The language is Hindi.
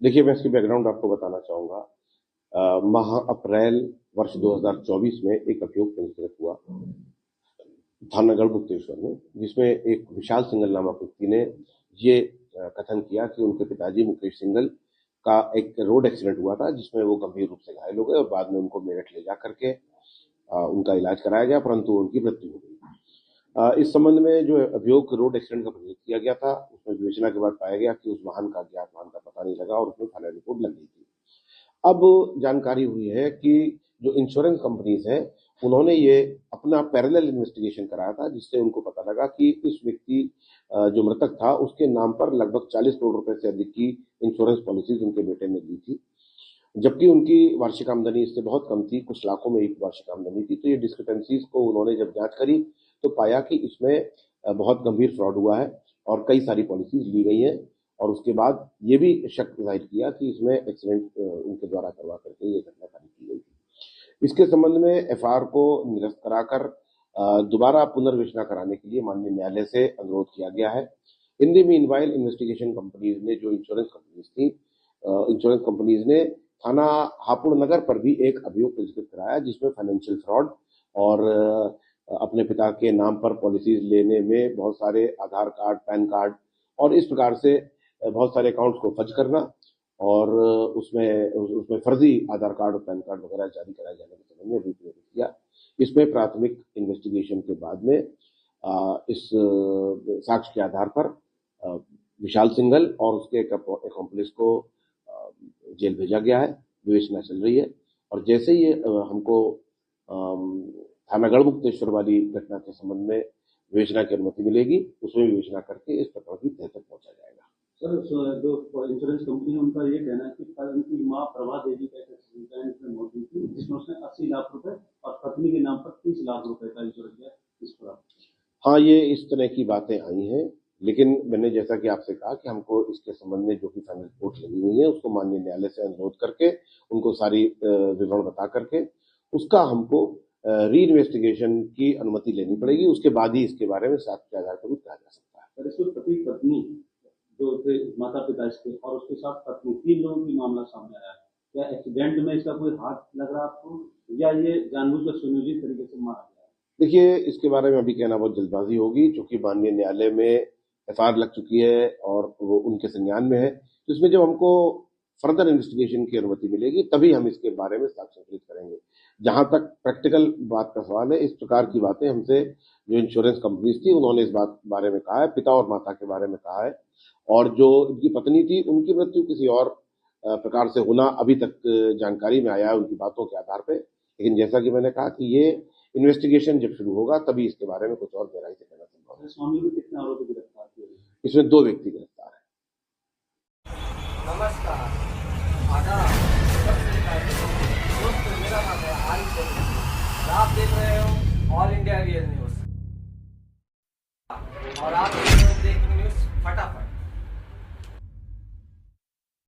देखिए, मैं इसकी बैकग्राउंड आपको बताना चाहूँगा। माह अप्रैल वर्ष 2024 में एक अभियोग पंजीकृत हुआ थाना गढ़मुक्तेश्वर में, जिसमें एक विशाल सिंघल नामक व्यक्ति ने ये कथन किया कि उनके पिताजी मुकेश सिंघल का एक रोड एक्सीडेंट हुआ था, जिसमें वो गंभीर रूप से घायल हो गए और बाद में उनको मेरठ ले जा करके उनका इलाज कराया गया, परंतु उनकी मृत्यु हो गई। इस संबंध में जो अभियोग रोड एक्सीडेंट का पंजीकृत किया गया था, उसमें विवेचना के बाद पाया गया कि उस वाहन का अज्ञात वाहन का पता नहीं लगा और उसमें फाइनल रिपोर्ट लग गई थी। अब जानकारी हुई है कि जो इंश्योरेंस कंपनीज हैं, उन्होंने ये अपना पैरेलल इन्वेस्टिगेशन कराया था, जिससे उनको पता लगा कि इस व्यक्ति जो मृतक था, उसके नाम पर लगभग 40 करोड़ रुपए से अधिक की इंश्योरेंस पॉलिसीज उनके बेटे ने ली थी, जबकि उनकी वार्षिक आमदनी इससे बहुत कम थी, कुछ लाखों में एक वार्षिक आमदनी थी। तो ये डिस्क्रिपेंसीज को उन्होंने जब जांच करी तो पाया कि इसमें बहुत गंभीर फ्रॉड हुआ है और कई सारी पॉलिसीज ली गई हैं, और उसके बाद ये भी शक जाहिर किया कि इसमें एक्सीडेंट उनके द्वारा करवा करके ये घटनाकारी की गई थी। इसके संबंध में एफआईआर को निरस्त कराकर दोबारा पुनर्विवेचना कराने के लिए माननीय न्यायालय से अनुरोध किया गया है। In the meanwhile investigation companies ने, जो इंश्योरेंस कंपनीज थी, इंश्योरेंस कंपनीज ने थाना हापुड़ नगर पर भी एक अभियोग पंजीकृत कराया, जिसमें फाइनेंशियल फ्रॉड और अपने पिता के नाम पर पॉलिसीज लेने में बहुत सारे आधार कार्ड, पैन कार्ड और इस प्रकार से बहुत सारे अकाउंट्स को फर्ज करना और उसमें फर्जी आधार कार्ड और पैन कार्ड वगैरह जारी कराए जाने के संबंध में भी किया। इसमें प्राथमिक इन्वेस्टिगेशन के बाद में इस साक्ष्य के आधार पर विशाल सिंघल और उसके एक अकॉम्प्लिस को जेल भेजा गया है। विवेचना चल रही है और जैसे ही हमको थाना गढ़मुक्तेश्वर वाली घटना के संबंध में विवेचना की अनुमति मिलेगी, उसमें विवेचना करके इस प्रकरण की तह तक पहुंचा जाएगा। सर, जो इंश्योरेंस कंपनी है उनका ये कहना है कि उनकी मां प्रभा देवी का एक्सीडेंट में मौत हुई थी, जिसमें उसने 80 लाख रुपए और पत्नी के नाम पर 30 लाख रुपए का इंश्योरेंस किया। इस पर हाँ, ये इस तरह की बातें आई हैं, लेकिन मैंने जैसा कि आपसे कहा कि हमको इसके संबंध में जो भी फाइनल रिपोर्ट लगी हुई है, उसको माननीय न्यायालय से अनुरोध करके उनको सारी विवरण बता करके उसका हमको री इन्वेस्टिगेशन की अनुमति लेनी पड़ेगी। उसके बाद ही इसके बारे में साक्ष्य के आधार पर भी कहा जा सकता है। सर, इसमें पति पत्नी जो थे, माता पिता इसके और उसके साथ पत्नी, 3 लोगों की मामला सामने आया है। क्या एक्सीडेंट में इसका कोई हाथ लग रहा आपको, या ये जानबूझकर सुनियोजित तरीके से मारा गया? देखिए, इसके बारे में अभी कहना बहुत जल्दबाजी होगी, क्योंकि माननीय न्यायालय में एफआईआर लग चुकी है और वो उनके संज्ञान में है। तो इसमें जब हमको फर्दर इन्वेस्टिगेशन की अनुमति मिलेगी, तभी हम इसके बारे में साक्ष्य संकलित करेंगे। जहां तक प्रैक्टिकल बात का सवाल है, इस प्रकार की बातें हमसे जो इंश्योरेंस कंपनीज थी, उन्होंने इस बात बारे में कहा है, पिता और माता के बारे में कहा है, और जो इनकी पत्नी थी, उनकी मृत्यु किसी और प्रकार से होना अभी तक जानकारी में आया है उनकी बातों के आधार पर। लेकिन जैसा कि मैंने कहा कि ये इन्वेस्टिगेशन जब शुरू होगा, तभी इसके बारे में कुछ और गहराई से कहना संभव है। स्वामी को कितने आरोपी गिरफ्तार किए? इसमें 2 व्यक्ति गिरफ्तार है। नमस्कार, दोस्तों, मेरा नाम है आरिफ। आप देख रहे हो ऑल इंडिया रियल न्यूज और आप